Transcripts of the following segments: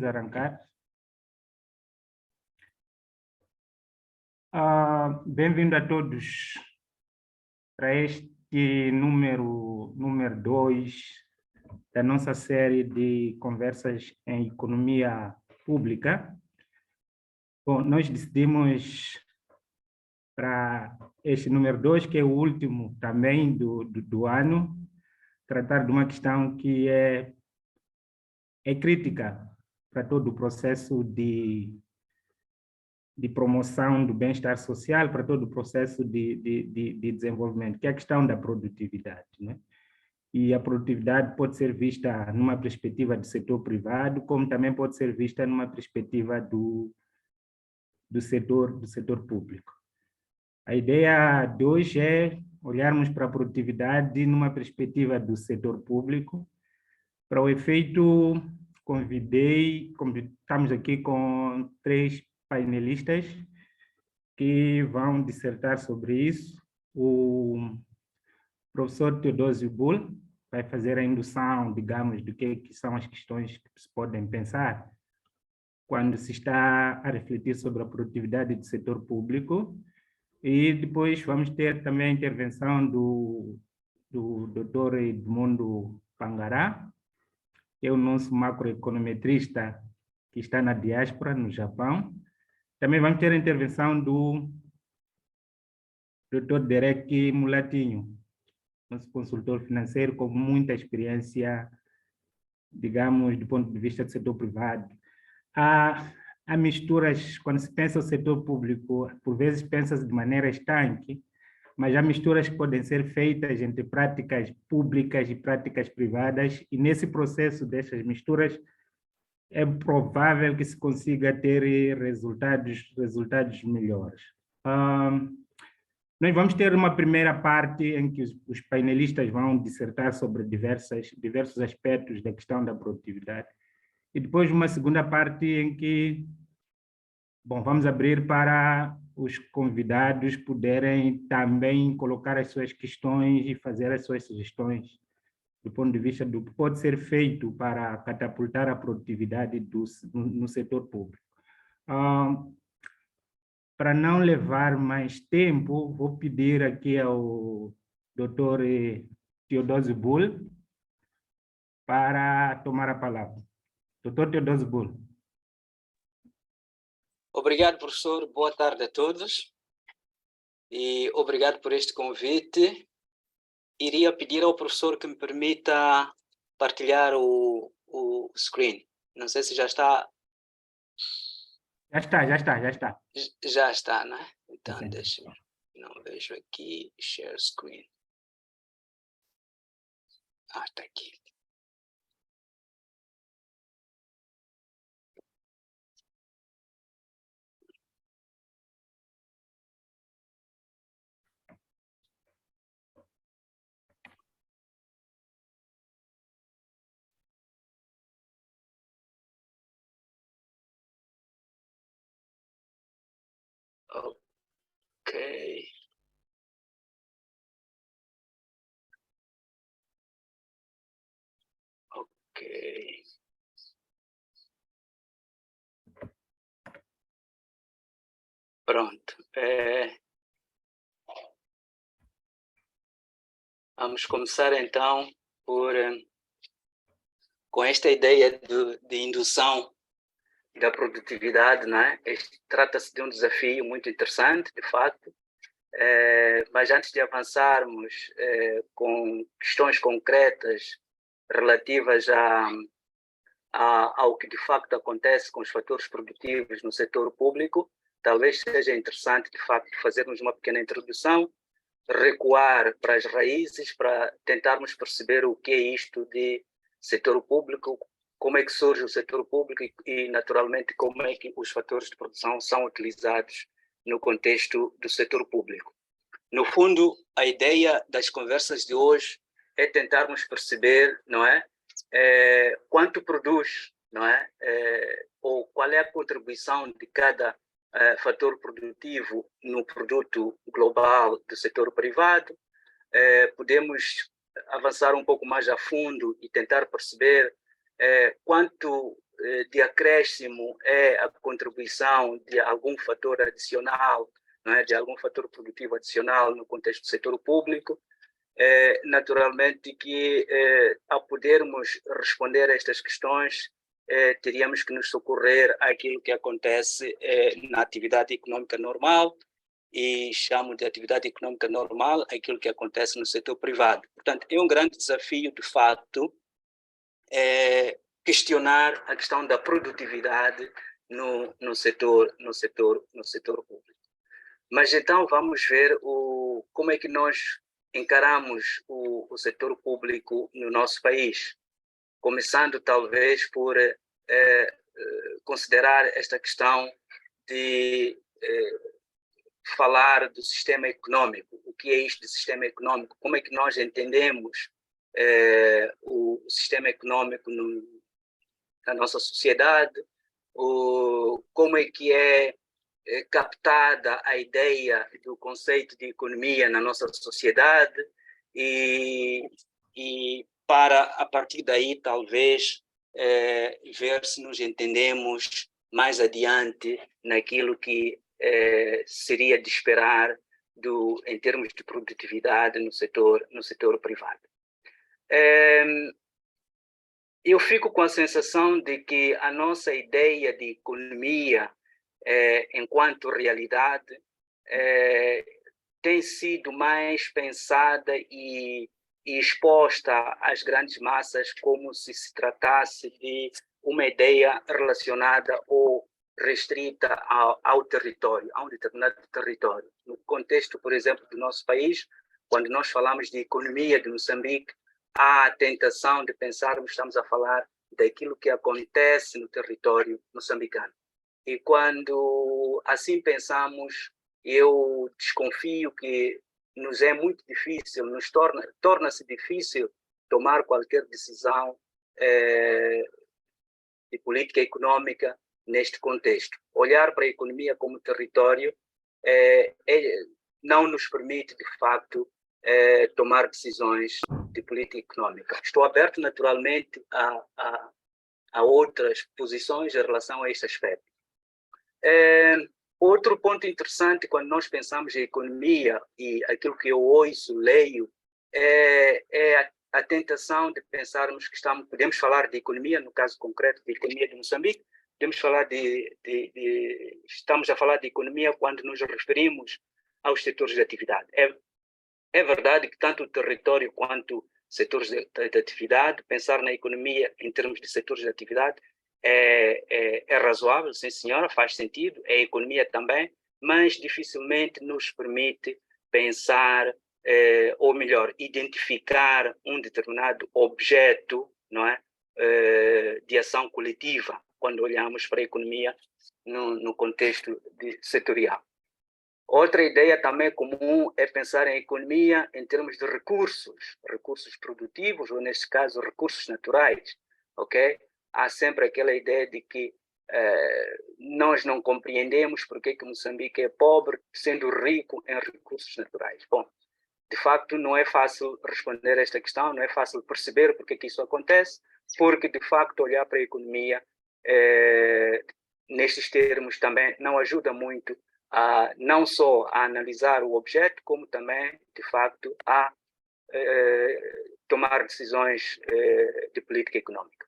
arrancar. Bem-vindo a todos para este número 2 da nossa série de conversas em economia pública. Bom, nós decidimos para este número 2, que é o último também do ano, tratar de uma questão que é crítica para todo o processo de promoção do bem-estar social, para todo o processo de desenvolvimento, que é a questão da produtividade, né? E a produtividade pode ser vista numa perspectiva do setor privado, como também pode ser vista numa perspectiva do setor público. A ideia de hoje é olharmos para a produtividade numa perspectiva do setor público. Para o efeito, estamos aqui com 3 painelistas que vão dissertar sobre isso. O professor Teodósio Bull vai fazer a indução, digamos, do que são as questões que se podem pensar quando se está a refletir sobre a produtividade do setor público. E depois vamos ter também a intervenção do Dr. Edmundo Pangará, que é o nosso macroeconometrista que está na diáspora, no Japão. Também vamos ter a intervenção do Dr. Derek Mulatinho, nosso consultor financeiro com muita experiência, digamos, do ponto de vista do setor privado. Há misturas, quando se pensa o setor público, por vezes pensa-se de maneira estanque, mas há misturas que podem ser feitas entre práticas públicas e práticas privadas, e nesse processo dessas misturas é provável que se consiga ter resultados melhores. Nós vamos ter uma primeira parte em que os painelistas vão dissertar sobre diversos aspectos da questão da produtividade. E depois uma segunda parte em que, bom, vamos abrir para os convidados poderem também colocar as suas questões e fazer as suas sugestões do ponto de vista do que pode ser feito para catapultar a produtividade no setor público. Para não levar mais tempo, vou pedir aqui ao Dr. Teodósio Bull para tomar a palavra. Dr. Teodósio Bull. Obrigado, professor. Boa tarde a todos. E obrigado por este convite. Iria pedir ao professor que me permita partilhar o screen. Não sei se já está. Já está. Já está, né? Então, Sim. deixa eu... Não vejo aqui. Share screen. Está aqui. Ok. Ok. Pronto. Vamos começar então com esta ideia de indução da produtividade, né? Trata-se de um desafio muito interessante, de fato, mas antes de avançarmos com questões concretas relativas ao que de facto acontece com os fatores produtivos no setor público, talvez seja interessante de facto fazermos uma pequena introdução, recuar para as raízes para tentarmos perceber o que é isto de setor público, como é que surge o setor público e naturalmente, como é que os fatores de produção são utilizados no contexto do setor público. No fundo, a ideia das conversas de hoje é tentarmos perceber, não é, quanto produz, não é, ou qual é a contribuição de cada fator produtivo no produto global do setor privado. Podemos avançar um pouco mais a fundo e tentar perceber quanto de acréscimo é a contribuição de algum fator adicional, não é? De algum fator produtivo adicional no contexto do setor público. Naturalmente que, ao podermos responder a estas questões, teríamos que nos socorrer àquilo que acontece na atividade econômica normal, e chamo de atividade econômica normal aquilo que acontece no setor privado. Portanto, é um grande desafio, de fato, questionar a questão da produtividade no setor público. Mas então vamos ver como é que nós encaramos o setor público no nosso país, começando talvez por considerar esta questão de falar do sistema econômico. O que é isto de sistema econômico? Como é que nós entendemos o sistema econômico na nossa sociedade? Como é que é captada a ideia do conceito de economia na nossa sociedade e para, a partir daí, talvez, ver se nos entendemos mais adiante naquilo que seria de esperar em termos de produtividade no setor privado. Eu fico com a sensação de que a nossa ideia de economia enquanto realidade tem sido mais pensada e exposta às grandes massas como se tratasse de uma ideia relacionada ou restrita ao território, a um determinado território. No contexto, por exemplo, do nosso país, quando nós falamos de economia de Moçambique, há a tentação de pensarmos, estamos a falar daquilo que acontece no território moçambicano. E quando assim pensamos, eu desconfio que nos é muito difícil, torna-se difícil tomar qualquer decisão de política econômica neste contexto. Olhar para a economia como território não nos permite, de facto, tomar decisões de política econômica. Estou aberto, naturalmente, a outras posições em relação a este aspecto. Outro ponto interessante quando nós pensamos em economia, e aquilo que eu ouço, leio, é a tentação de pensarmos que podemos falar de economia, no caso concreto de economia de Moçambique, podemos falar estamos a falar de economia quando nos referimos aos setores de atividade. É verdade que tanto o território quanto setores de atividade, pensar na economia em termos de setores de atividade é razoável, sim senhora, faz sentido, é economia também, mas dificilmente nos permite pensar, ou melhor, identificar um determinado objeto, não é, de ação coletiva, quando olhamos para a economia no contexto setorial. Outra ideia também comum é pensar em economia em termos de recursos produtivos, ou neste caso, recursos naturais, ok? Há sempre aquela ideia de que nós não compreendemos porque que Moçambique é pobre, sendo rico em recursos naturais. Bom, de facto, não é fácil responder a esta questão, não é fácil perceber porque que isso acontece, porque, de facto, olhar para a economia nestes termos também não ajuda muito não só a analisar o objeto, como também, de facto, a tomar decisões de política econômica.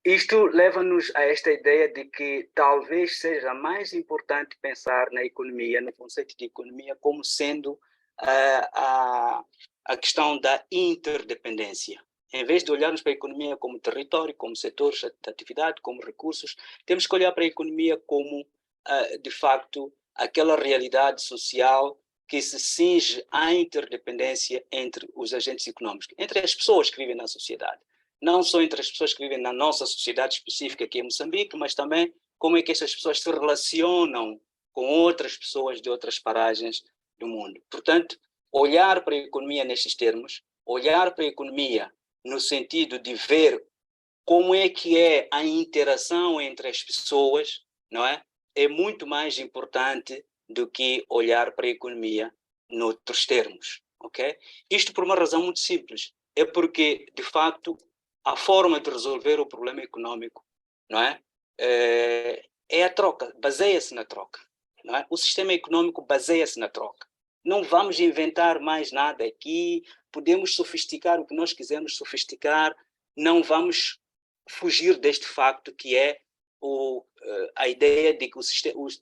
Isto leva-nos a esta ideia de que talvez seja mais importante pensar na economia, no conceito de economia, como sendo a questão da interdependência. Em vez de olharmos para a economia como território, como setores de atividade, como recursos, temos que olhar para a economia como de facto, aquela realidade social que se cinge à interdependência entre os agentes econômicos, entre as pessoas que vivem na sociedade. Não só entre as pessoas que vivem na nossa sociedade específica aqui em Moçambique, mas também como é que estas pessoas se relacionam com outras pessoas de outras paragens do mundo. Portanto, olhar para a economia nestes termos, olhar para a economia no sentido de ver como é que é a interação entre as pessoas, não é? É muito mais importante do que olhar para a economia noutros termos, ok? Isto por uma razão muito simples. É porque, de facto, a forma de resolver o problema econômico, não é? É a troca, baseia-se na troca, não é? O sistema econômico baseia-se na troca. Não vamos inventar mais nada aqui, podemos sofisticar o que nós quisermos sofisticar, não vamos fugir deste facto que é a ideia de que o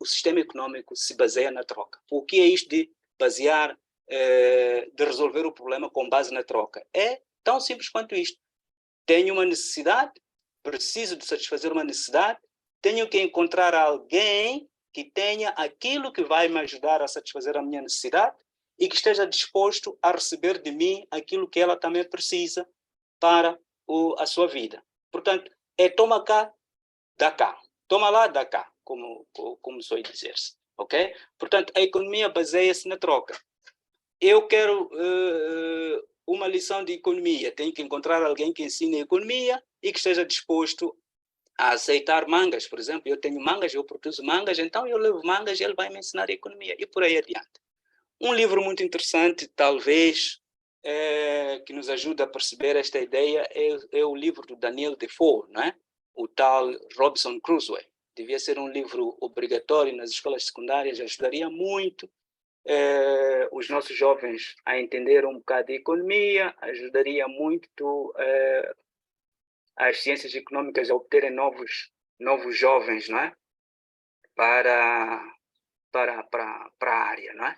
sistema econômico se baseia na troca. O que é isto de basear, de resolver o problema com base na troca? É tão simples quanto isto. Tenho uma necessidade, preciso de satisfazer uma necessidade, tenho que encontrar alguém que tenha aquilo que vai me ajudar a satisfazer a minha necessidade e que esteja disposto a receber de mim aquilo que ela também precisa para a sua vida. Portanto, é toma cá, dá cá. Toma lá, dá cá, como soe dizer-se. Ok? Portanto, a economia baseia-se na troca. Eu quero uma lição de economia. Tenho que encontrar alguém que ensine economia e que esteja disposto a aceitar mangas, por exemplo. Eu tenho mangas, eu produzo mangas, então eu levo mangas e ele vai me ensinar economia. E por aí adiante. Um livro muito interessante, talvez, que nos ajuda a perceber esta ideia é o livro do Daniel Defoe, não é? O tal Robinson Crusoe. Devia ser um livro obrigatório nas escolas secundárias, ajudaria muito os nossos jovens a entender um bocado de economia, ajudaria muito as ciências econômicas a obterem novos jovens, não é? Para a área, não é?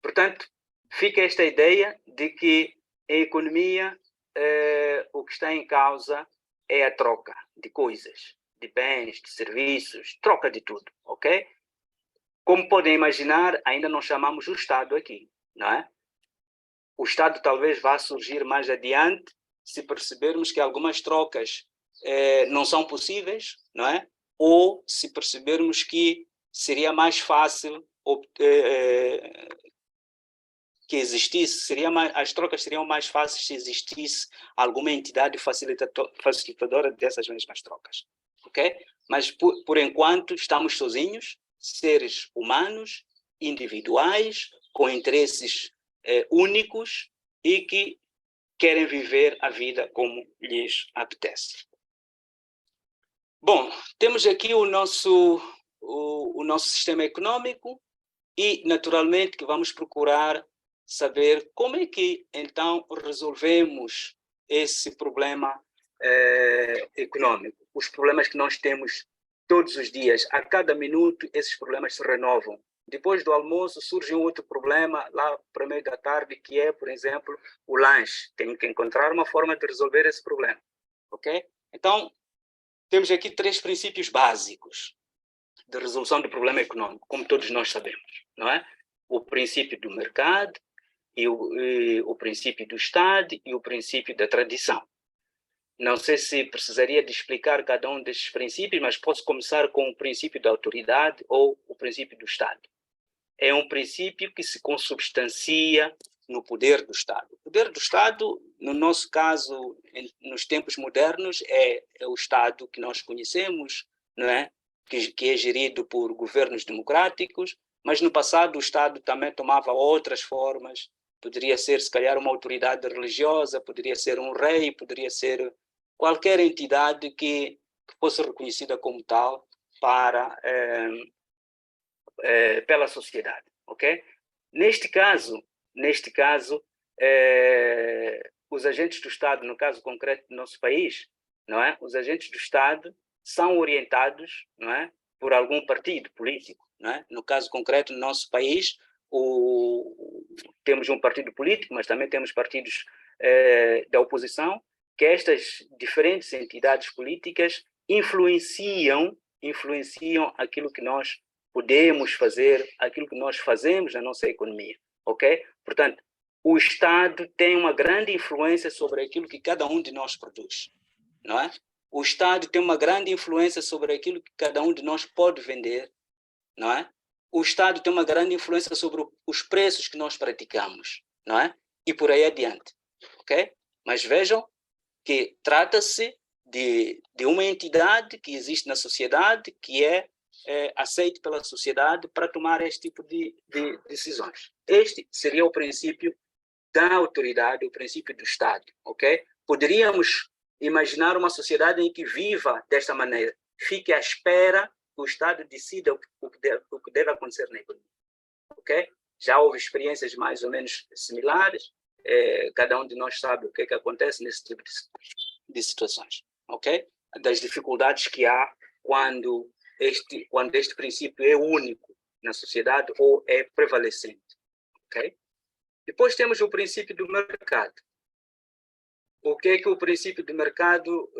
Portanto, fica esta ideia de que a economia, o que está em causa é a troca de coisas, de bens, de serviços, troca de tudo, ok? Como podem imaginar, ainda não chamamos o Estado aqui, não é? O Estado talvez vá surgir mais adiante se percebermos que algumas trocas não são possíveis, não é? Ou se percebermos que seria mais fácil que existisse, as trocas seriam mais fáceis se existisse alguma entidade facilitadora dessas mesmas trocas, ok? Mas, por enquanto, estamos sozinhos, seres humanos, individuais, com interesses únicos e que querem viver a vida como lhes apetece. Bom, temos aqui o nosso sistema econômico e, naturalmente, que vamos procurar saber como é que, então, resolvemos esse problema econômico. Os problemas que nós temos todos os dias, a cada minuto, esses problemas se renovam. Depois do almoço, surge um outro problema, lá para o meio da tarde, que é, por exemplo, o lanche. Tenho que encontrar uma forma de resolver esse problema. Ok? Então, temos aqui 3 princípios básicos de resolução do problema econômico, como todos nós sabemos, não é? O princípio do mercado, e o princípio do Estado e o princípio da tradição. Não sei se precisaria de explicar cada um destes princípios, mas posso começar com o princípio da autoridade ou o princípio do Estado. É um princípio que se consubstancia no poder do Estado. O poder do Estado, no nosso caso, nos tempos modernos, é o Estado que nós conhecemos, não é? Que é gerido por governos democráticos, mas no passado o Estado também tomava outras formas. Poderia ser, se calhar, uma autoridade religiosa, poderia ser um rei, poderia ser qualquer entidade que fosse reconhecida como tal pela sociedade, ok? Neste caso, os agentes do Estado, no caso concreto do nosso país, não é? Os agentes do Estado são orientados, não é, por algum partido político, não é? No caso concreto do nosso país, temos um partido político, mas também temos partidos da oposição, que estas diferentes entidades políticas influenciam aquilo que nós podemos fazer, aquilo que nós fazemos na nossa economia, ok? Portanto, o Estado tem uma grande influência sobre aquilo que cada um de nós produz, não é? O Estado tem uma grande influência sobre aquilo que cada um de nós pode vender, não é? O Estado tem uma grande influência sobre os preços que nós praticamos, não é? E por aí adiante, ok? Mas vejam que trata-se de uma entidade que existe na sociedade, que é aceite pela sociedade para tomar este tipo de decisões. Este seria o princípio da autoridade, o princípio do Estado, ok? Poderíamos imaginar uma sociedade em que viva desta maneira, fique à espera que o Estado decida o que deve acontecer na economia. Ok? Já houve experiências mais ou menos similares, cada um de nós sabe o que acontece nesse tipo de situações. Ok? Das dificuldades que há quando este princípio é único na sociedade ou é prevalecente. Ok? Depois temos o princípio do mercado. O que é o princípio do mercado?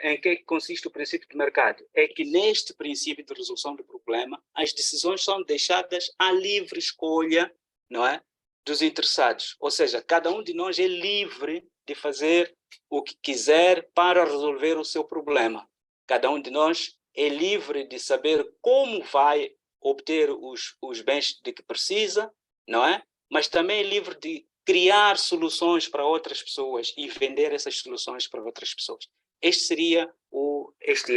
Em que consiste o princípio do mercado? É que neste princípio de resolução do problema, as decisões são deixadas à livre escolha, não é, dos interessados. Ou seja, cada um de nós é livre de fazer o que quiser para resolver o seu problema. Cada um de nós é livre de saber como vai obter os bens de que precisa, não é? Mas também é livre de criar soluções para outras pessoas e vender essas soluções para outras pessoas. Este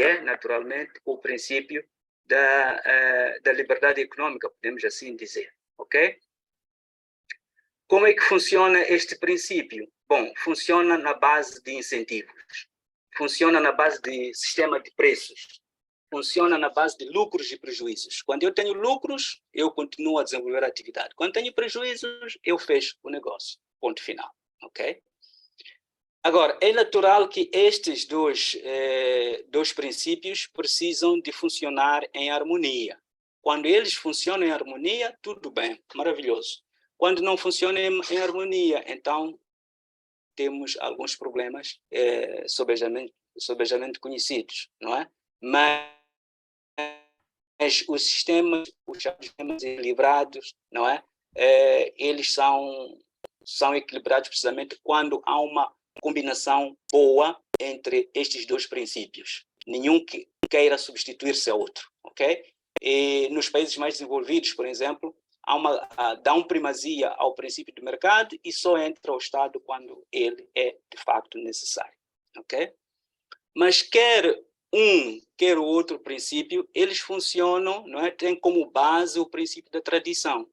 é, naturalmente, o princípio da liberdade econômica, podemos assim dizer, ok? Como é que funciona este princípio? Bom, funciona na base de incentivos, funciona na base de sistema de preços, funciona na base de lucros e prejuízos. Quando eu tenho lucros, eu continuo a desenvolver a atividade. Quando tenho prejuízos, eu fecho o negócio. Ponto final. Ok? Agora, é natural que estes dois princípios precisam de funcionar em harmonia. Quando eles funcionam em harmonia, tudo bem, maravilhoso. Quando não funcionam em harmonia, então temos alguns problemas sobejamente conhecidos, não é? Mas os sistemas equilibrados, não é? Eles são equilibrados precisamente quando há uma combinação boa entre estes dois princípios. Nenhum que queira substituir-se ao outro, ok? E nos países mais desenvolvidos, por exemplo, dá primazia ao princípio do mercado e só entra o Estado quando ele é de facto necessário, ok? Mas quer o outro princípio, eles funcionam, não é? Tem como base o princípio da tradição,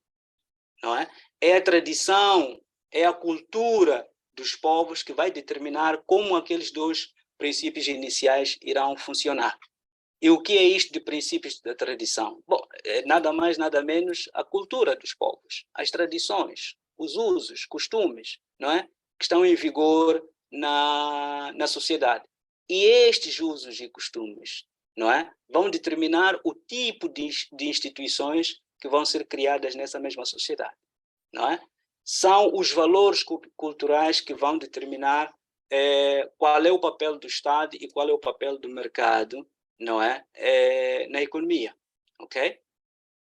não é? É a tradição, é a cultura dos povos que vai determinar como aqueles dois princípios iniciais irão funcionar. E o que é isto de princípios da tradição? Bom, é nada mais, nada menos a cultura dos povos, as tradições, os usos, costumes, não é? Que estão em vigor na sociedade. E estes usos e costumes, não é? Vão determinar o tipo de instituições que vão ser criadas nessa mesma sociedade, não é? São os valores culturais que vão determinar qual é o papel do Estado e qual é o papel do mercado, não é? Na economia, ok?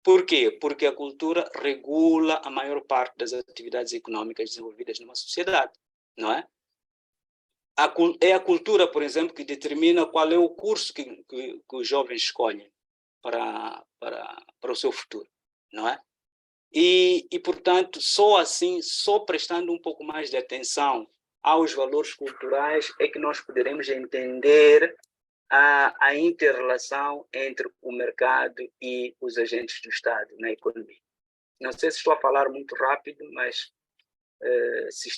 Por quê? Porque a cultura regula a maior parte das atividades econômicas desenvolvidas numa sociedade, não é? É a cultura, por exemplo, que determina qual é o curso que os jovens escolhem para o seu futuro, não é? E, portanto, só assim, só prestando um pouco mais de atenção aos valores culturais é que nós poderemos entender a inter-relação entre o mercado e os agentes do Estado na economia. Não sei se estou a falar muito rápido, mas se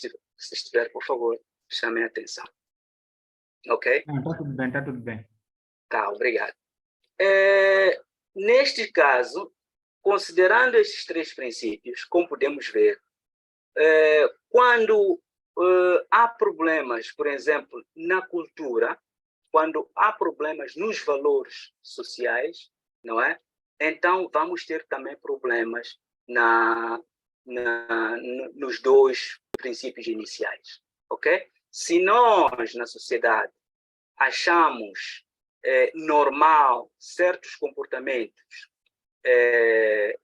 estiver, por favor, chamem a atenção. Ok? Não, está tudo bem, está tudo bem. Tá, obrigado. Neste caso, considerando esses três princípios, como podemos ver, quando há problemas, por exemplo, na cultura, quando há problemas nos valores sociais, não é? Então, vamos ter também problemas nos dois princípios iniciais, ok? Se nós, na sociedade, achamos normal certos comportamentos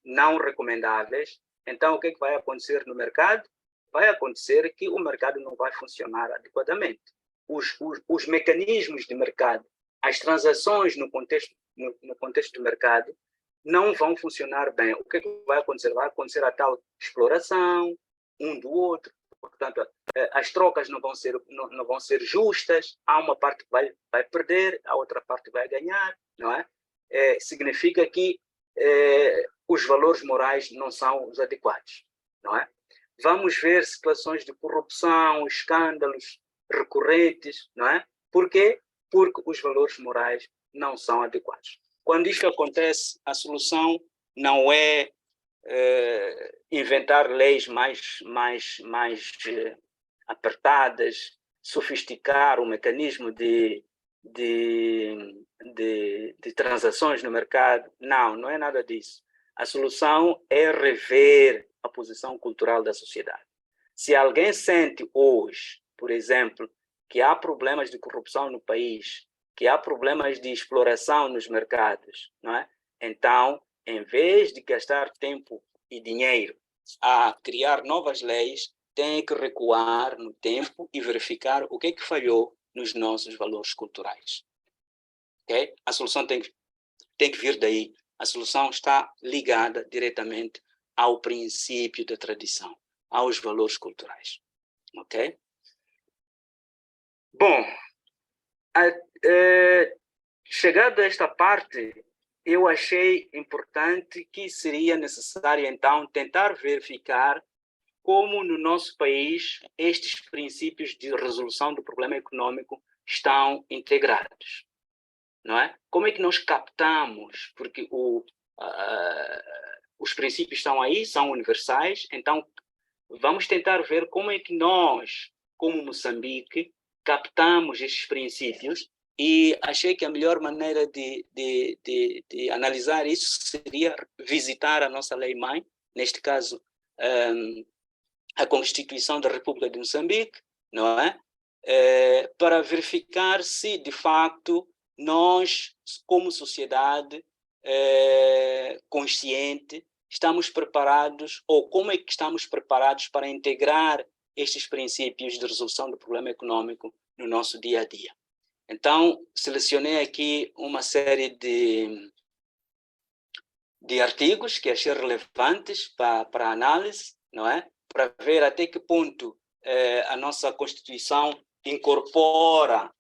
não recomendáveis, então o que vai acontecer no mercado? Vai acontecer que o mercado não vai funcionar adequadamente. Os mecanismos de mercado, as transações no contexto do mercado não vão funcionar bem. O que vai acontecer? Vai acontecer a tal exploração um do outro, portanto, as trocas não vão ser justas, há uma parte que vai perder, a outra parte vai ganhar, não é? Significa que os valores morais não são os adequados, não é? Vamos ver situações de corrupção, escândalos recorrentes, não é? Por quê? Porque os valores morais não são adequados. Quando isto acontece, a solução não é inventar leis mais apertadas, sofisticar o mecanismo de transações no mercado. Não, não é nada disso. A solução é rever a posição cultural da sociedade. Se alguém sente hoje, por exemplo, que há problemas de corrupção no país, que há problemas de exploração nos mercados, não é? Então, em vez de gastar tempo e dinheiro a criar novas leis, tem que recuar no tempo e verificar o que falhou nos nossos valores culturais. Okay? A solução tem que vir daí. A solução está ligada diretamente ao princípio da tradição, aos valores culturais. Ok? Bom, chegado a esta parte, eu achei importante que seria necessário, então, tentar verificar como no nosso país estes princípios de resolução do problema econômico estão integrados, não é? Como é que nós captamos, porque os princípios estão aí, são universais, então vamos tentar ver como é que nós, como Moçambique, captamos estes princípios, e achei que a melhor maneira de analisar isso seria visitar a nossa lei-mãe, neste caso, a Constituição da República de Moçambique, não é? Para verificar se, de facto, nós, como sociedade consciente, estamos preparados, ou como é que estamos preparados para integrar estes princípios de resolução do problema econômico no nosso dia a dia. Então, selecionei aqui uma série de artigos que achei relevantes para análise, não é? Para ver até que ponto a nossa Constituição incorpora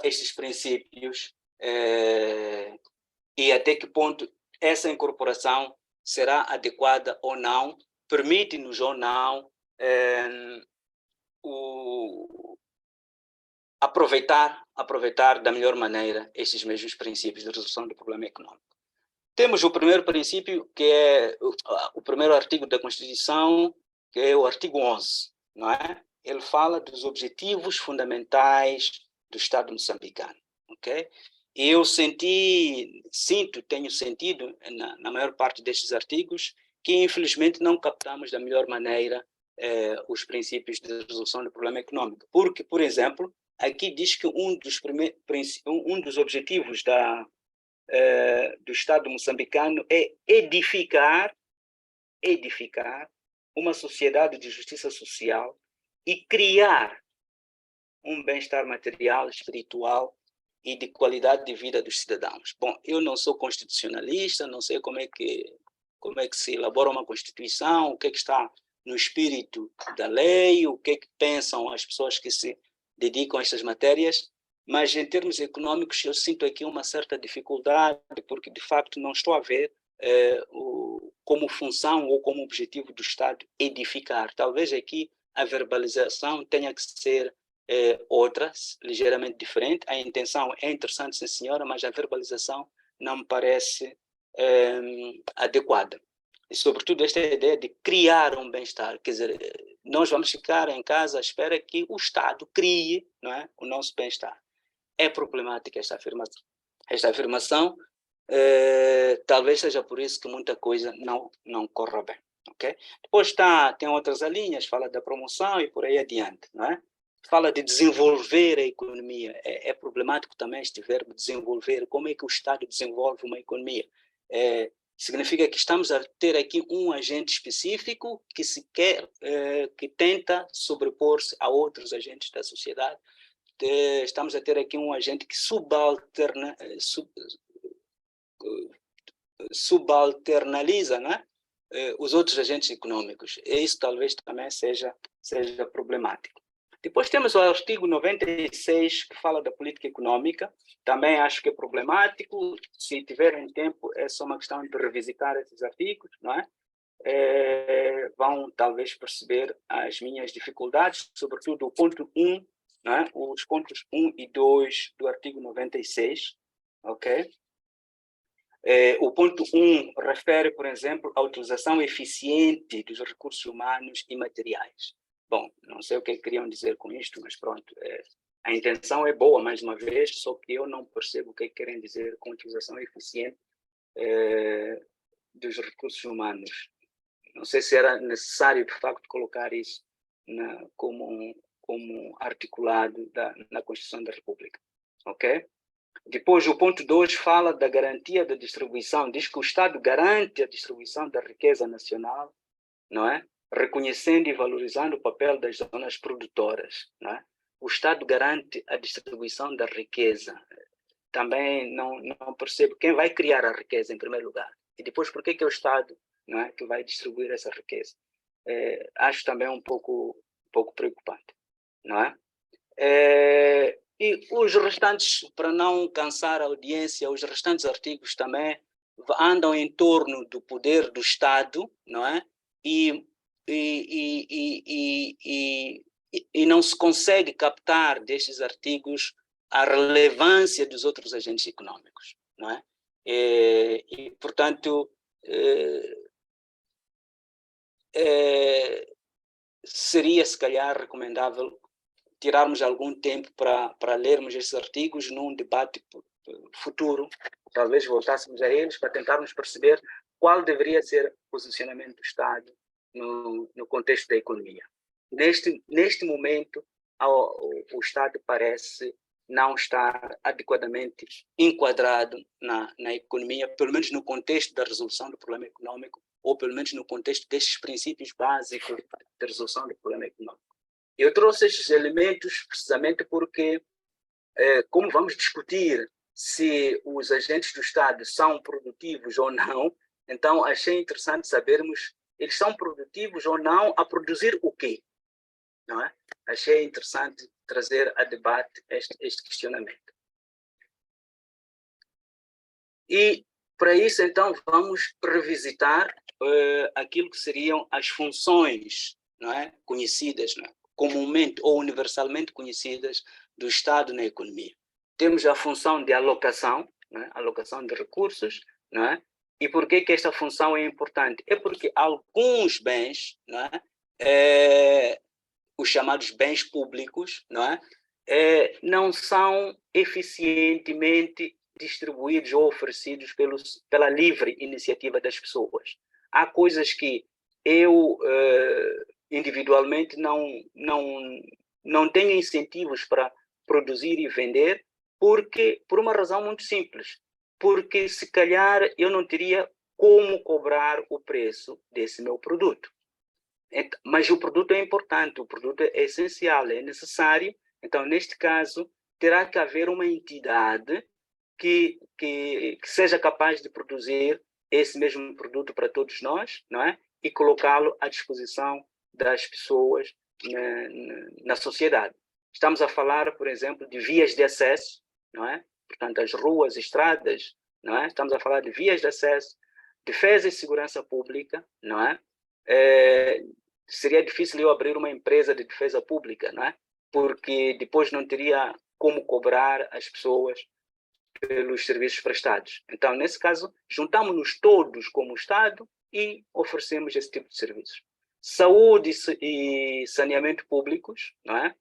estes princípios e até que ponto essa incorporação será adequada ou não, permite-nos ou não aproveitar da melhor maneira estes mesmos princípios de resolução do problema econômico. Temos o primeiro princípio, que é o primeiro artigo da Constituição, que é o artigo 11, não é? Ele fala dos objetivos fundamentais do Estado moçambicano, ok? E eu tenho sentido, na maior parte destes artigos, que infelizmente não captamos da melhor maneira os princípios de resolução do problema econômico. Porque, por exemplo, aqui diz que um dos objetivos do Estado moçambicano é edificar uma sociedade de justiça social e criar um bem-estar material, espiritual e de qualidade de vida dos cidadãos. Bom, eu não sou constitucionalista, não sei como é que se elabora uma Constituição, o que está no espírito da lei, o que pensam as pessoas que se dedicam a estas matérias, mas em termos econômicos eu sinto aqui uma certa dificuldade, porque de facto não estou a ver como função ou como objetivo do Estado edificar. Talvez aqui a verbalização tenha que ser outra, ligeiramente diferente. A intenção é interessante, sim senhora, mas a verbalização não me parece adequada. E sobretudo esta ideia de criar um bem-estar, quer dizer, nós vamos ficar em casa à espera que o Estado crie, não é, o nosso bem-estar. É problemática esta afirmação, talvez seja por isso que muita coisa não corra bem, ok? Depois tem outras linhas, fala da promoção e por aí adiante, não é? Fala de desenvolver a economia, é problemático também este verbo desenvolver. Como é que o Estado desenvolve uma economia? Significa que estamos a ter aqui um agente específico que tenta sobrepor-se a outros agentes da sociedade. Estamos a ter aqui um agente que subalternaliza, né, os outros agentes econômicos. E isso talvez também seja problemático. Depois temos o artigo 96, que fala da política econômica. Também acho que é problemático. Se tiverem tempo, é só uma questão de revisitar esses artigos, não é? vão talvez perceber as minhas dificuldades, sobretudo o ponto 1, né? Os pontos 1 e 2 do artigo 96, ok? O ponto 1 refere, por exemplo, à utilização eficiente dos recursos humanos e materiais. Bom, não sei o que queriam dizer com isto, mas pronto, a intenção é boa, mais uma vez, só que eu não percebo o que querem dizer com utilização eficiente dos recursos humanos. Não sei se era necessário, de facto, colocar isso como articulado na Constituição da República. Ok? Depois, o ponto 2 fala da garantia da distribuição. Diz que o Estado garante a distribuição da riqueza nacional, não é? Reconhecendo e valorizando o papel das zonas produtoras. Não é? O Estado garante a distribuição da riqueza. Também não percebo quem vai criar a riqueza, em primeiro lugar. E depois, por que é o Estado, não é, que vai distribuir essa riqueza? Acho também um pouco preocupante, não é? E os restantes, para não cansar a audiência, os restantes artigos também andam em torno do poder do Estado, não é? E não se consegue captar destes artigos a relevância dos outros agentes econômicos, não é? Portanto, seria, se calhar, recomendável tirarmos algum tempo para lermos esses artigos num debate futuro, talvez voltássemos a eles para tentarmos perceber qual deveria ser o posicionamento do Estado no contexto da economia. Neste momento, o Estado parece não estar adequadamente enquadrado na economia, pelo menos no contexto da resolução do problema econômico, ou pelo menos no contexto destes princípios básicos de resolução do problema econômico. Eu trouxe estes elementos precisamente porque, como vamos discutir se os agentes do Estado são produtivos ou não, então achei interessante sabermos eles são produtivos ou não a produzir o quê? Não é? Achei interessante trazer a debate este questionamento. E, para isso, então, vamos revisitar aquilo que seriam as funções, não é, conhecidas, não é, comumente ou universalmente conhecidas do Estado na economia. Temos a função de alocação, não é, alocação de recursos, não é? E por que esta função é importante? É porque alguns bens, não é, os chamados bens públicos, não é, não são eficientemente distribuídos ou oferecidos pela livre iniciativa das pessoas. Há coisas que eu individualmente não tenho incentivos para produzir e vender, por uma razão muito simples, porque se calhar eu não teria como cobrar o preço desse meu produto. Mas o produto é importante, o produto é essencial, é necessário. Então, neste caso, terá que haver uma entidade que seja capaz de produzir esse mesmo produto para todos nós, não é? E colocá-lo à disposição das pessoas na sociedade. Estamos a falar, por exemplo, de vias de acesso, não é? Portanto, as ruas, estradas, não é? Estamos a falar de vias de acesso, defesa e segurança pública, não é? Seria difícil eu abrir uma empresa de defesa pública, não é? Porque depois não teria como cobrar as pessoas pelos serviços prestados. Então, nesse caso, juntamos-nos todos como Estado e oferecemos esse tipo de serviços. Saúde e saneamento públicos, não é?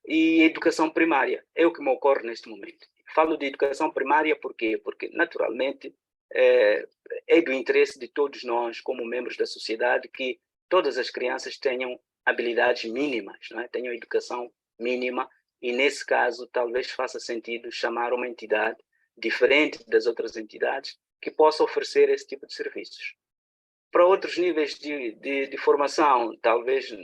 E educação primária, é o que me ocorre neste momento. Falo de educação primária por quê? Porque, naturalmente, é do interesse de todos nós, como membros da sociedade, que todas as crianças tenham habilidades mínimas, não é? Tenham educação mínima, e nesse caso talvez faça sentido chamar uma entidade diferente das outras entidades que possa oferecer esse tipo de serviços. Para outros níveis de formação, talvez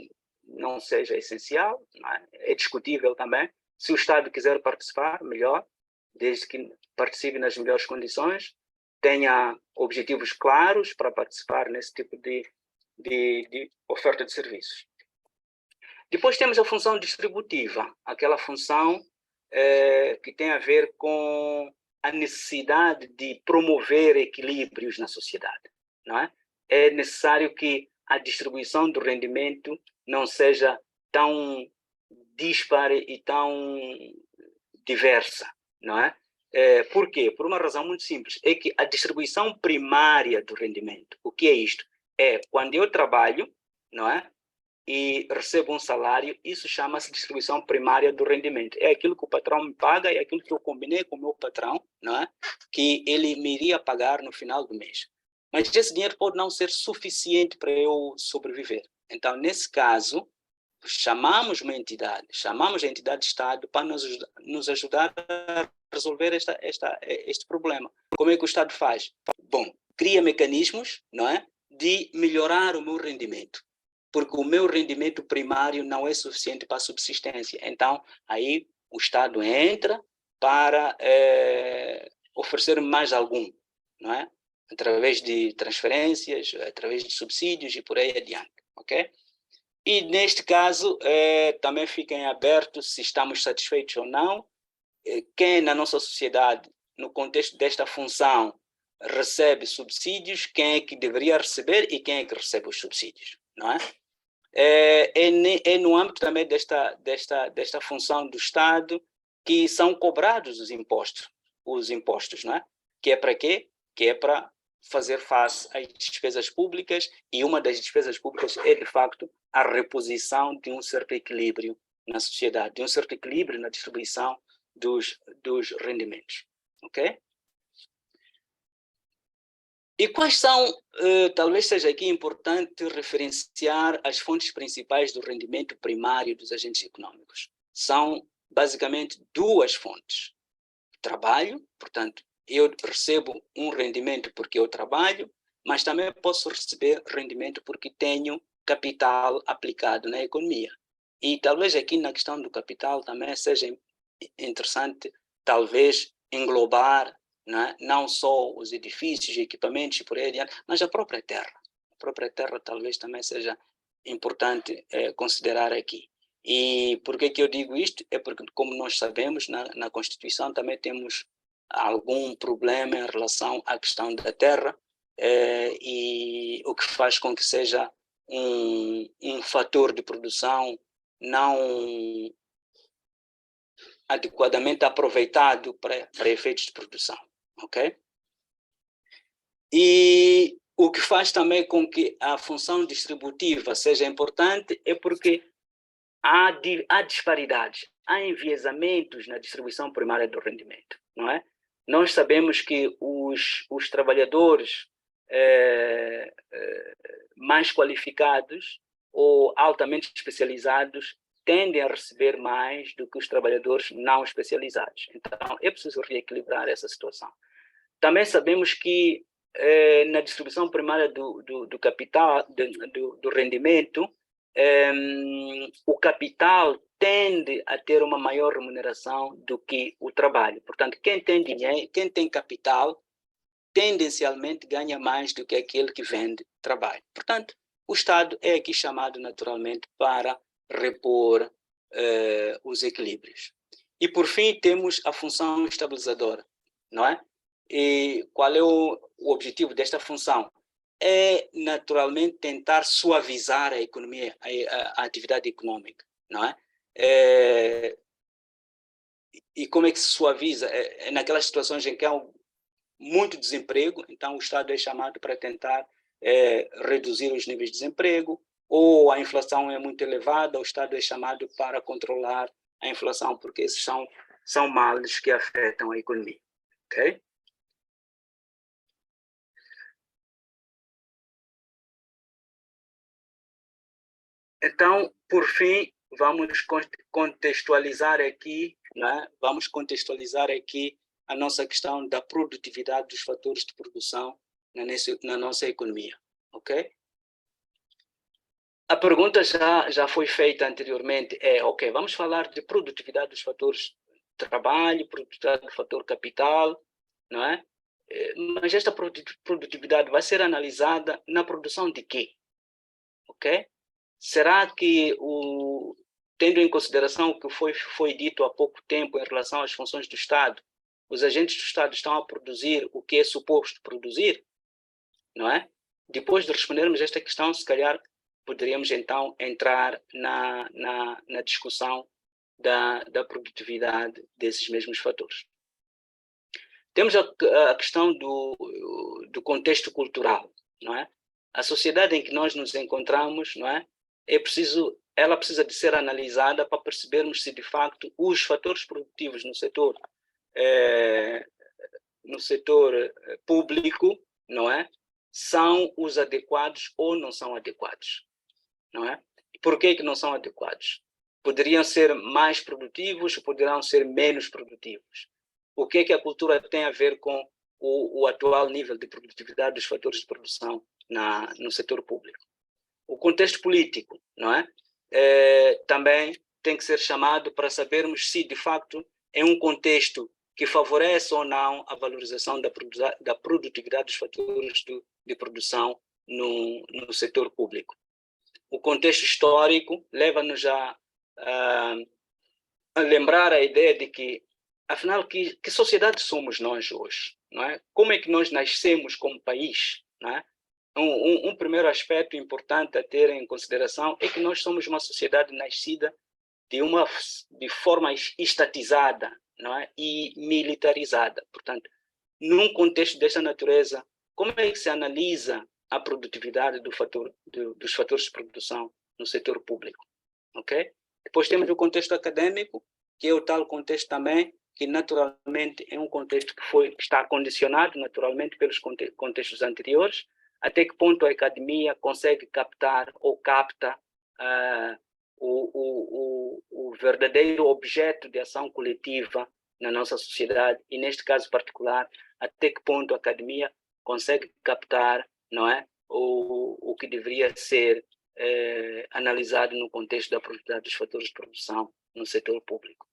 não seja essencial, não é? É discutível também. Se o Estado quiser participar, melhor, desde que participe nas melhores condições, tenha objetivos claros para participar nesse tipo de oferta de serviços. Depois temos a função distributiva, aquela função que tem a ver com a necessidade de promover equilíbrios na sociedade, não é? é necessário que a distribuição do rendimento não seja tão dispare e tão diversa, não é? Por quê? Por uma razão muito simples, é que a distribuição primária do rendimento, o que é isto? É quando eu trabalho, não é? E recebo um salário, isso chama-se distribuição primária do rendimento. É aquilo que o patrão me paga, é aquilo que eu combinei com o meu patrão, não é? Que ele me iria pagar no final do mês. Mas esse dinheiro pode não ser suficiente para eu sobreviver. Então, nesse caso, chamamos a entidade de Estado para nos ajudar a resolver este problema. Como é que o Estado faz? Bom, cria mecanismos, não é? De melhorar o meu rendimento, porque o meu rendimento primário não é suficiente para a subsistência. Então, aí o Estado entra para oferecer mais algum, não é? Através de transferências, através de subsídios e por aí adiante, ok? E neste caso, também fica em aberto se estamos satisfeitos ou não. Quem na nossa sociedade, no contexto desta função, recebe subsídios, quem é que deveria receber e quem é que recebe os subsídios, não é? É no âmbito também desta função do Estado que são cobrados os impostos, não é? Que é para quê? Que é para fazer face às despesas públicas, e uma das despesas públicas é, de facto, a reposição de um certo equilíbrio na sociedade, de um certo equilíbrio na distribuição dos rendimentos, ok? E quais são, talvez seja aqui importante referenciar as fontes principais do rendimento primário dos agentes econômicos. São basicamente duas fontes. Trabalho, portanto, eu recebo um rendimento porque eu trabalho, mas também posso receber rendimento porque tenho capital aplicado na economia. E talvez aqui na questão do capital também seja interessante, talvez, englobar não só os edifícios, equipamentos e por aí adiante, mas a própria terra. A própria terra talvez também seja importante considerar aqui. E por que eu digo isto? É porque, como nós sabemos, na Constituição também temos algum problema em relação à questão da terra, e o que faz com que seja um fator de produção não adequadamente aproveitado para efeitos de produção, ok? E o que faz também com que a função distributiva seja importante é porque há disparidades, há enviesamentos na distribuição primária do rendimento, não é? Nós sabemos que os trabalhadores mais qualificados ou altamente especializados tendem a receber mais do que os trabalhadores não especializados. Então, é preciso reequilibrar essa situação. Também sabemos que na distribuição primária do capital, do rendimento, o capital tende a ter uma maior remuneração do que o trabalho. Portanto, quem tem dinheiro, quem tem capital, tendencialmente ganha mais do que aquele que vende trabalho. Portanto, o Estado é aqui chamado naturalmente para repor os equilíbrios. E, por fim, temos a função estabilizadora, não é? E qual é o objetivo desta função? É, naturalmente, tentar suavizar a economia, a atividade econômica, não é? E como é que se suaviza? É naquelas situações em que há muito desemprego, então o Estado é chamado para tentar reduzir os níveis de desemprego, ou a inflação é muito elevada, o Estado é chamado para controlar a inflação, porque esses são males que afetam a economia, ok? Então, por fim, vamos contextualizar aqui, né? Vamos contextualizar aqui a nossa questão da produtividade dos fatores de produção na nossa economia, ok? A pergunta já foi feita anteriormente, ok, vamos falar de produtividade dos fatores de trabalho, produtividade do fator capital, não é? Mas esta produtividade vai ser analisada na produção de quê? Ok? Será que, tendo em consideração o que foi dito há pouco tempo em relação às funções do Estado, os agentes do Estado estão a produzir o que é suposto produzir, não é? Depois de respondermos esta questão, se calhar poderíamos então entrar na discussão da produtividade desses mesmos fatores. Temos a questão do contexto cultural, não é? A sociedade em que nós nos encontramos, não é? Ela precisa de ser analisada para percebermos se de facto os fatores produtivos no setor público, não é? São os adequados ou não são adequados, não é? Por que não são adequados? Poderiam ser mais produtivos, poderão ser menos produtivos. O que a cultura tem a ver com o atual nível de produtividade dos fatores de produção no setor público? O contexto político, não é? Também tem que ser chamado para sabermos se, de facto, é um contexto que favorece ou não a valorização da produtividade dos fatores de produção no setor público. O contexto histórico leva-nos a lembrar a ideia de que, afinal, que sociedade somos nós hoje? Não é? Como é que nós nascemos como país? Não é? Um primeiro aspecto importante a ter em consideração é que nós somos uma sociedade nascida de forma estatizada, não é? E militarizada. Portanto, num contexto dessa natureza, como é que se analisa a produtividade dos fatores de produção no setor público? Okay? Depois temos o contexto acadêmico, que é o tal contexto também, que naturalmente é um contexto que está condicionado naturalmente pelos contextos anteriores. Até que ponto a academia consegue captar ou capta o verdadeiro objeto de ação coletiva na nossa sociedade, e neste caso particular, até que ponto a academia consegue captar, não é, o que deveria ser analisado no contexto da produtividade dos fatores de produção no setor público.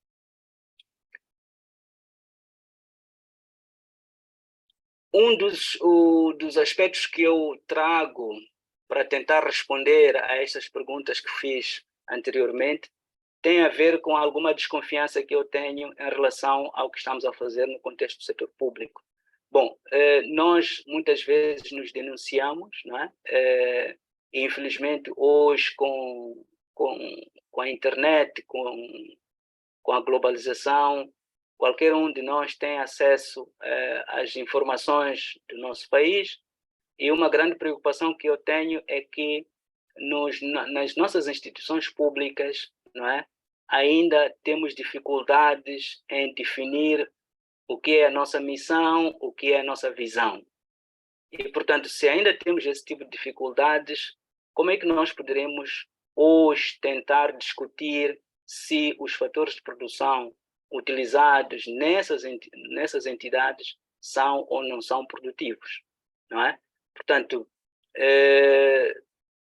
Um dos aspectos que eu trago para tentar responder a estas perguntas que fiz anteriormente tem a ver com alguma desconfiança que eu tenho em relação ao que estamos a fazer no contexto do setor público. Bom, nós muitas vezes nos denunciamos, não é? E, infelizmente, hoje, com a internet, com a globalização, qualquer um de nós tem acesso às informações do nosso país, e uma grande preocupação que eu tenho é que nas nossas instituições públicas, não é, ainda temos dificuldades em definir o que é a nossa missão, o que é a nossa visão. E, portanto, se ainda temos esse tipo de dificuldades, como é que nós poderemos hoje tentar discutir se os fatores de produção utilizados nessas entidades são ou não são produtivos, não é? Portanto,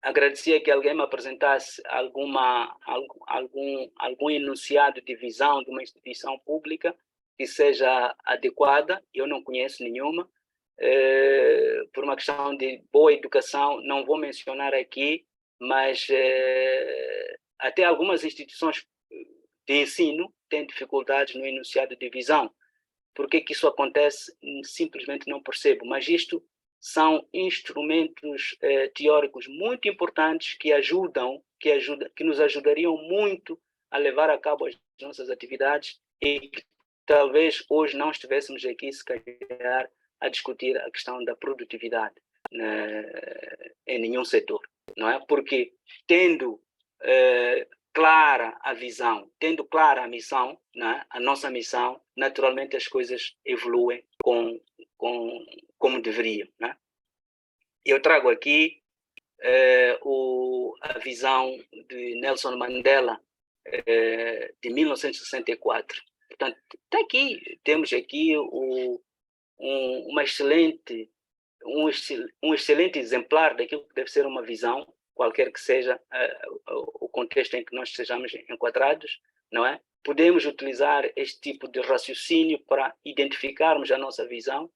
agradecia que alguém me apresentasse algum enunciado de visão de uma instituição pública que seja adequada. Eu não conheço nenhuma. Por uma questão de boa educação, não vou mencionar aqui, mas até algumas instituições de ensino têm dificuldades no enunciado de visão. Por que isso acontece? Simplesmente não percebo, mas isto são instrumentos teóricos muito importantes que nos ajudariam muito a levar a cabo as nossas atividades, e que talvez hoje não estivéssemos aqui, se calhar, a discutir a questão da produtividade em nenhum setor, não é? Porque tendo clara a visão, tendo clara a missão, né, a nossa missão, naturalmente as coisas evoluem como deveriam. Né? Eu trago aqui a visão de Nelson Mandela de 1964. Portanto, tá aqui, temos aqui um excelente exemplar daquilo que deve ser uma visão, qualquer que seja o contexto em que nós estejamos enquadrados, não é? Podemos utilizar este tipo de raciocínio para identificarmos a nossa visão.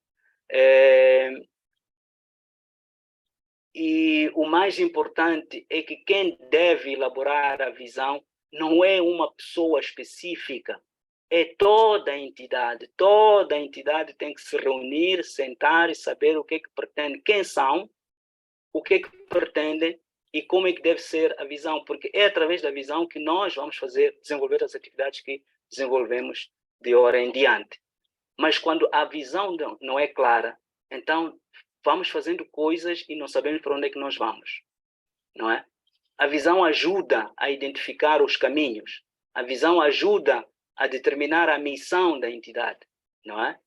E o mais importante é que quem deve elaborar a visão não é uma pessoa específica, é toda a entidade. Toda a entidade tem que se reunir, sentar e saber o que pretende, quem são, o que é que pretendem e como é que deve ser a visão, porque é através da visão que nós vamos desenvolver as atividades que desenvolvemos de hora em diante. Mas quando a visão não é clara, então vamos fazendo coisas e não sabemos para onde é que nós vamos, não é? A visão ajuda a identificar os caminhos, a visão ajuda a determinar a missão da entidade, não é?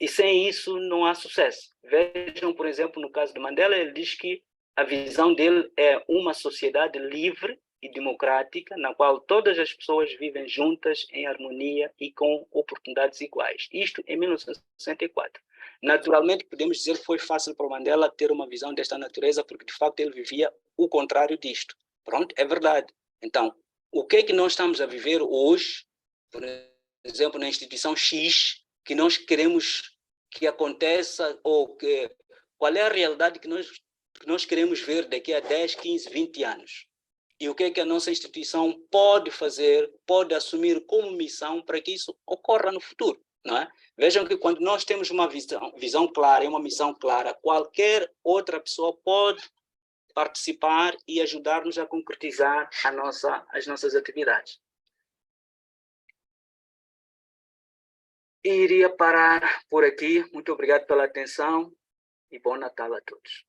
E sem isso não há sucesso. Vejam, por exemplo, no caso de Mandela, ele diz que a visão dele é uma sociedade livre e democrática, na qual todas as pessoas vivem juntas, em harmonia e com oportunidades iguais. Isto em 1964. Naturalmente, podemos dizer que foi fácil para o Mandela ter uma visão desta natureza, porque de facto ele vivia o contrário disto. Pronto, é verdade. Então, o que é que nós estamos a viver hoje, por exemplo, na instituição X, que nós queremos que aconteça, ou qual é a realidade que nós queremos ver daqui a 10, 15, 20 anos? E o que é que a nossa instituição pode fazer, pode assumir como missão para que isso ocorra no futuro, não é? Vejam que quando nós temos uma visão clara e uma missão clara, qualquer outra pessoa pode participar e ajudar-nos a concretizar as nossas atividades. E iria parar por aqui. Muito obrigado pela atenção e bom Natal a todos.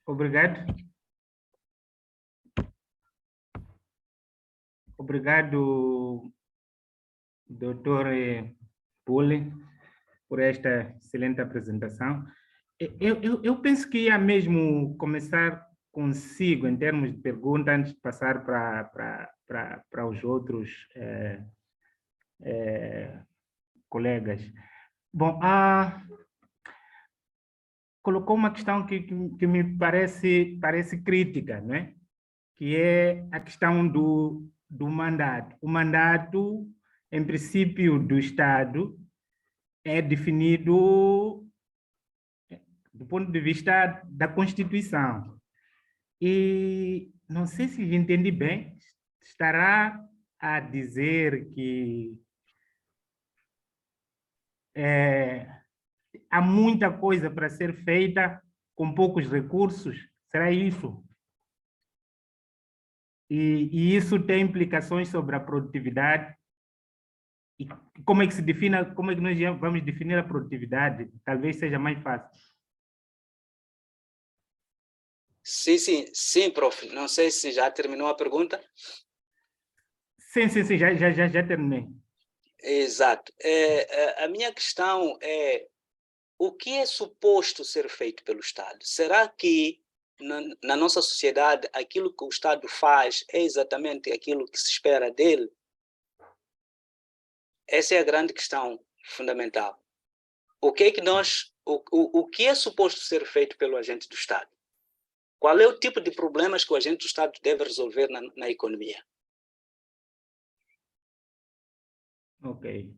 Obrigado. Obrigado, Dr. Bull, por esta excelente apresentação. Eu penso que ia mesmo começar consigo, em termos de pergunta, antes de passar para os outros colegas. Bom, colocou uma questão que me parece crítica, né? Que é a questão do mandato. O mandato, em princípio, do Estado é definido do ponto de vista da Constituição. E não sei se entendi bem, estará a dizer que há muita coisa para ser feita com poucos recursos? Será isso? E isso tem implicações sobre a produtividade? E como é que como é que nós vamos definir a produtividade? Talvez seja mais fácil. Sim, prof. Não sei se já terminou a pergunta. Sim, já terminei. Exato. A minha questão é: o que é suposto ser feito pelo Estado? Será que na nossa sociedade aquilo que o Estado faz é exatamente aquilo que se espera dele? Essa é a grande questão fundamental. O que é suposto ser feito pelo agente do Estado? Qual é o tipo de problemas que o agente do Estado deve resolver na economia? Ok.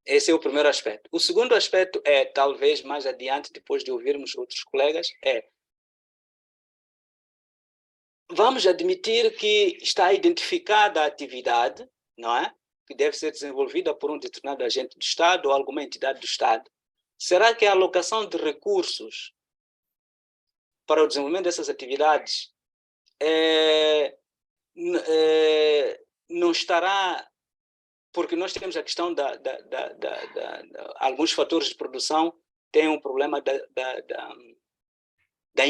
Esse é o primeiro aspecto. O segundo aspecto é, talvez mais adiante, depois de ouvirmos outros colegas, vamos admitir que está identificada a atividade, não é? Que deve ser desenvolvida por um determinado agente do Estado ou alguma entidade do Estado. Será que a alocação de recursos para o desenvolvimento dessas atividades não estará... Porque nós temos a questão alguns fatores de produção têm um problema da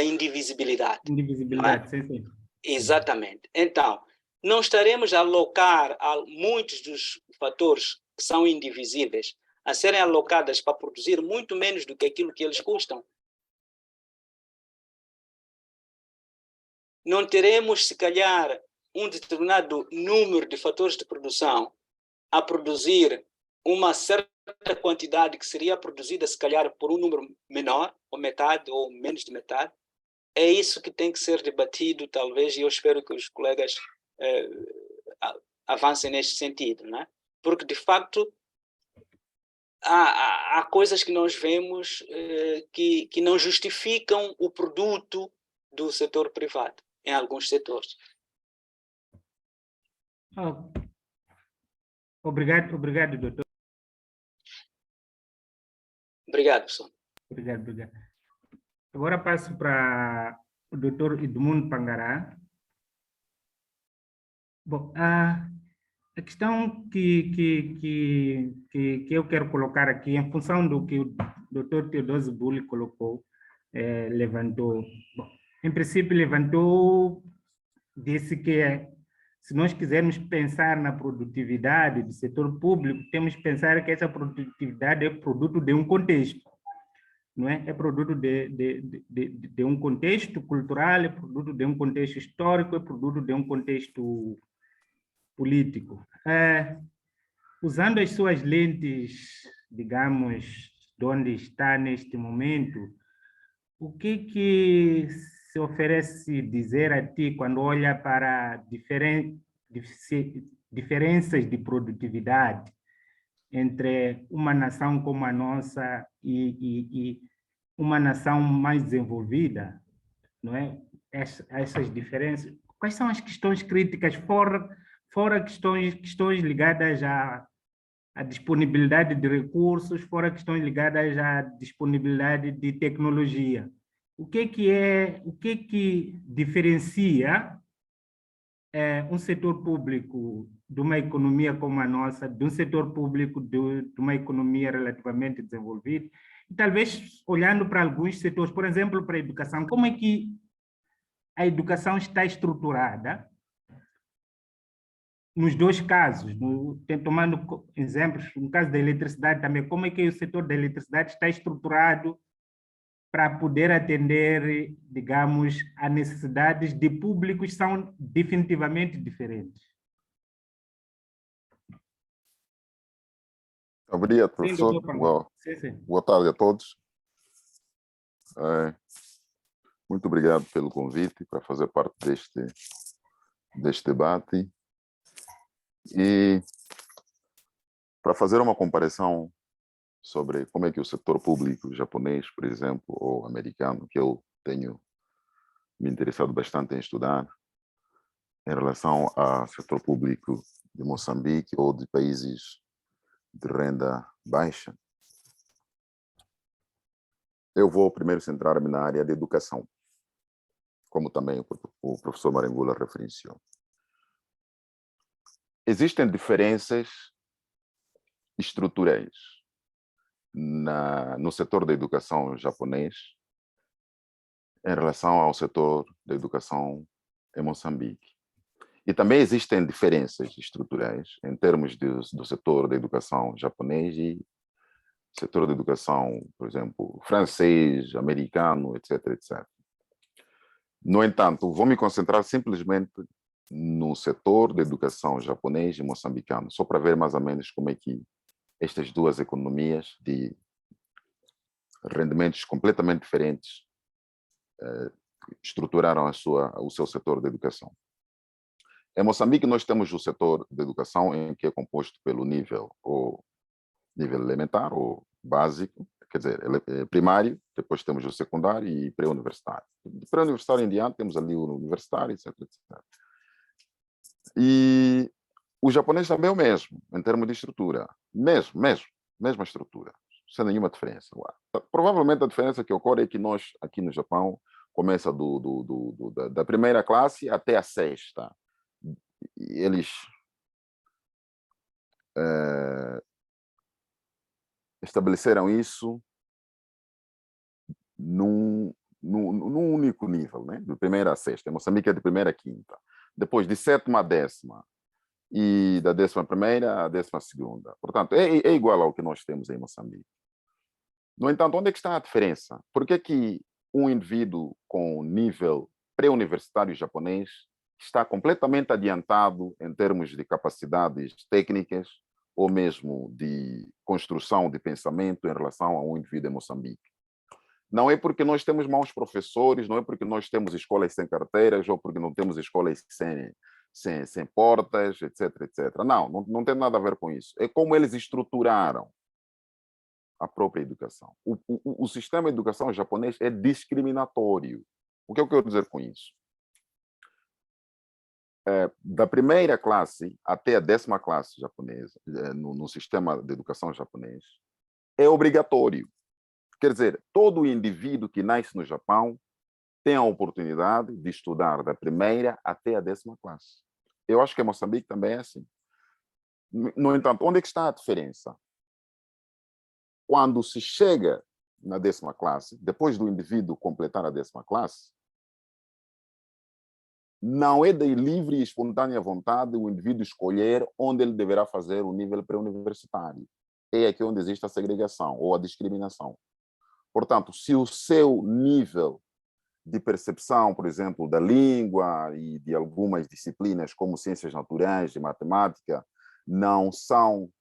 indivisibilidade. Indivisibilidade, sim. Exatamente. Então, não estaremos a alocar muitos dos fatores que são indivisíveis a serem alocadas para produzir muito menos do que aquilo que eles custam. Não teremos, se calhar, um determinado número de fatores de produção a produzir uma certa quantidade que seria produzida, se calhar, por um número menor, ou metade, ou menos de metade. É isso que tem que ser debatido, talvez, e eu espero que os colegas avancem neste sentido, né? Porque, de facto, há coisas que nós vemos que não justificam o produto do setor privado, em alguns setores. Obrigado, doutor. Obrigado, professor. Obrigado, obrigado. Agora passo para o Dr. Edmundo Pangará. Bom, a questão que eu quero colocar aqui, em função do que o Dr. Teodósio Bulli colocou, levantou. Bom, em princípio, levantou, disse que se nós quisermos pensar na produtividade do setor público, temos que pensar que essa produtividade é produto de um contexto, não é? É produto de um contexto cultural, é produto de um contexto histórico, é produto de um contexto político. Usando as suas lentes, digamos, de onde está neste momento, o que se oferece dizer a ti quando olha para diferenças de produtividade entre uma nação como a nossa e uma nação mais desenvolvida, não é? Essas diferenças. Quais são as questões críticas, fora questões ligadas à disponibilidade de recursos, fora questões ligadas à disponibilidade de tecnologia? O que diferencia um setor público de uma economia como a nossa, de um setor público de uma economia relativamente desenvolvida? E talvez olhando para alguns setores, por exemplo, para a educação, como é que a educação está estruturada nos dois casos, tomando exemplos, no caso da eletricidade também, como é que o setor da eletricidade está estruturado para poder atender, digamos, a necessidades de públicos que são definitivamente diferentes. Obrigado, professor. Boa tarde a todos. Muito obrigado pelo convite para fazer parte deste debate. E para fazer uma comparação sobre como é que o setor público japonês, por exemplo, ou americano, que eu tenho me interessado bastante em estudar, em relação ao setor público de Moçambique ou de países de renda baixa, eu vou primeiro centrar-me na área de educação, como também o professor Marengula referenciou. Existem diferenças estruturais no setor da educação japonês em relação ao setor da educação em Moçambique. E também existem diferenças estruturais em termos do setor da educação japonês e setor da educação, por exemplo, francês, americano, etc, etc. No entanto, vou me concentrar simplesmente no setor da educação japonês e moçambicano, só para ver mais ou menos como é que estas duas economias de rendimentos completamente diferentes estruturaram o seu setor de educação. Em Moçambique, nós temos o setor de educação em que é composto pelo nível elementar ou básico, quer dizer, primário, depois temos o secundário e pré-universitário. De pré-universitário em diante, temos ali o universitário, etc, etc. E o japonês também é o mesmo, em termos de estrutura. Mesma estrutura, sem nenhuma diferença. Provavelmente a diferença que ocorre é que nós, aqui no Japão, começa da primeira classe até a sexta. Eles estabeleceram isso num único nível, né? De primeira a sexta. Em Moçambique é de primeira a quinta. Depois, de sétima a décima. E da 11ª à 12ª. Portanto, é igual ao que nós temos em Moçambique. No entanto, onde é que está a diferença? Por que que um indivíduo com nível pré-universitário japonês está completamente adiantado em termos de capacidades técnicas ou mesmo de construção de pensamento em relação a um indivíduo em Moçambique? Não é porque nós temos maus professores, não é porque nós temos escolas sem carteiras ou porque não temos escolas sem portas, etc, etc. Não tem nada a ver com isso. É como eles estruturaram a própria educação. O sistema de educação japonês é discriminatório. O que eu quero dizer com isso? Da primeira classe até a 10ª classe japonesa, no sistema de educação japonês, é obrigatório. Quer dizer, todo indivíduo que nasce no Japão tem a oportunidade de estudar da primeira até a 10ª classe. Eu acho que em Moçambique também é assim. No entanto, onde é que está a diferença? Quando se chega na 10ª classe, depois do indivíduo completar a 10ª classe, não é de livre e espontânea vontade o indivíduo escolher onde ele deverá fazer o nível pré-universitário. É aqui onde existe a segregação ou a discriminação. Portanto, se o seu nível de percepção, por exemplo, da língua e de algumas disciplinas como ciências naturais e matemática não são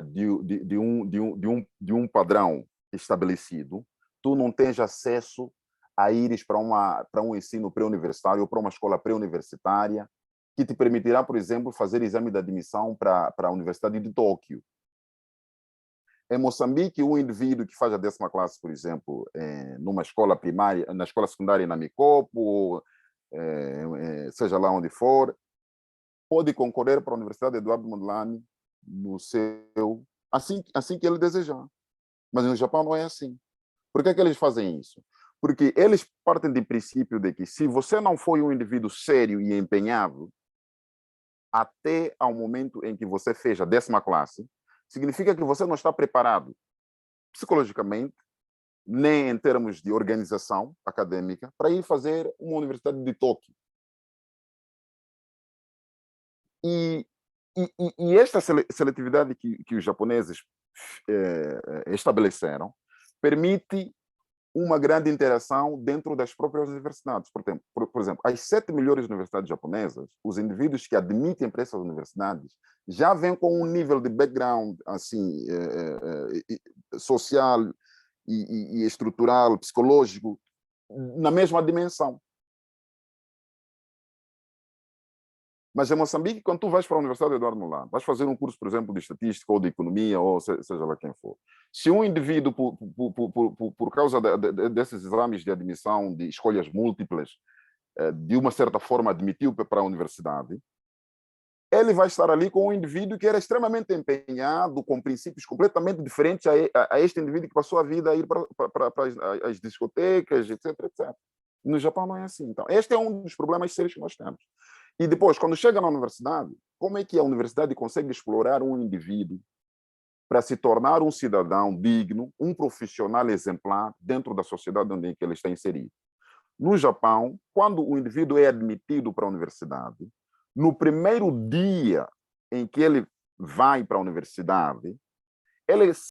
de um padrão estabelecido, tu não tens acesso a ires para um ensino pré-universitário ou para uma escola pré-universitária que te permitirá, por exemplo, fazer exame de admissão para a Universidade de Tóquio. Em Moçambique, um indivíduo que faz a 10ª classe, por exemplo, numa escola primária, na escola secundária na Micopo, seja lá onde for, pode concorrer para a Universidade Eduardo Mondlane no seu assim que ele desejar. Mas no Japão não é assim. Por que eles fazem isso? Porque eles partem do princípio de que se você não foi um indivíduo sério e empenhado até ao momento em que você fez a 10ª classe, significa que você não está preparado psicologicamente, nem em termos de organização acadêmica, para ir fazer uma universidade de Tóquio. E esta seletividade que os japoneses estabeleceram permite uma grande interação dentro das próprias universidades. Por exemplo, as 7 melhores universidades japonesas, os indivíduos que admitem para essas universidades já vêm com um nível de background assim, social e estrutural, psicológico, na mesma dimensão. Mas em Moçambique, quando tu vais para a Universidade Eduardo Mondlane, vais fazer um curso, por exemplo, de estatística ou de economia, ou seja lá quem for. Se um indivíduo, por causa desses exames de admissão, de escolhas múltiplas, de uma certa forma admitiu para a universidade, ele vai estar ali com um indivíduo que era extremamente empenhado, com princípios completamente diferentes a este indivíduo que passou a vida a ir para as discotecas, etc, etc. No Japão não é assim. Então, este é um dos problemas sérios que nós temos. E depois, quando chega na universidade, como é que a universidade consegue explorar um indivíduo para se tornar um cidadão digno, um profissional exemplar dentro da sociedade onde ele está inserido? No Japão, quando o indivíduo é admitido para a universidade, no primeiro dia em que ele vai para a universidade, ele